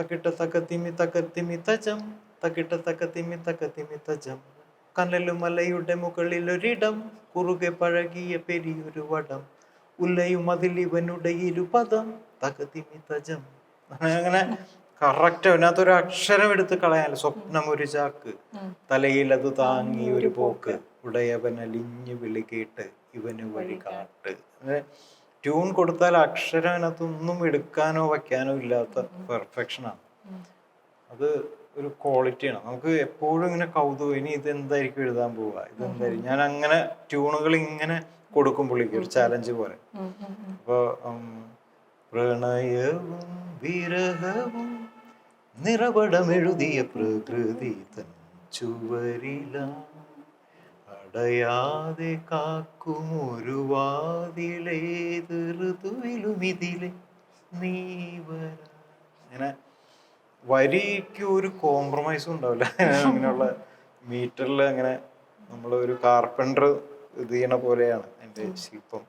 തക്കിട്ട തക്കത്തിമി തജം തക്കിട്ട തക്കത്തിമി തജം. കനലുമലയുടെ മുകളിലൊരിടം, കുറുകെ പഴകിയ പെരിയൊരു വടം, ഉല്ലയും അതിൽ ഇവനുടെ ഇരുപദം തകതിമി തജം. അങ്ങനെ കറക്റ്റ് അതിനകത്തൊരു അക്ഷരം എടുത്ത് കളയാൻ. സ്വപ്നം ഒരു ചാക്ക്, തലയിൽ അത് താങ്ങി ഒരു പോക്ക്, ഉടയവനലിഞ്ഞു വിളി കേട്ട് ഇവന് വഴി കാട്ട്. ട്യൂൺ കൊടുത്താൽ അക്ഷരം അതിനകത്തൊന്നും എടുക്കാനോ വയ്ക്കാനോ ഇല്ലാത്ത പെർഫെക്ഷനാണ്. അത് ഒരു ക്വാളിറ്റിയാണ്. നമുക്ക് എപ്പോഴും ഇങ്ങനെ കൗതുകം, ഇനി ഇതെന്തായിരിക്കും എഴുതാൻ പോവുക, ഇതെന്തായിരിക്കും. ഞാൻ അങ്ങനെ ട്യൂണുകൾ ഇങ്ങനെ കൊടുക്കും പുള്ളിക്ക്, ഒരു ചാലഞ്ച് പോലെ. അപ്പൊ പ്രണയവും വിരഹവും നിറപടമെഴുതിയ പ്രകൃതി തൻ ചുവരില അടയാതെ കാക്കും ഒരു വാതിലേത് ഋതുവിലും ഇതിലെ നീ വരാ. അങ്ങനെ വരിക്ക് ഒരു കോംപ്രമൈസും ഉണ്ടാവില്ല. അങ്ങനെയുള്ള മീറ്ററിൽ അങ്ങനെ നമ്മളൊരു കാർപ്പൻറ്റർ ഇത് ചെയ്യണ പോലെയാണ് എൻ്റെ ശില്പം.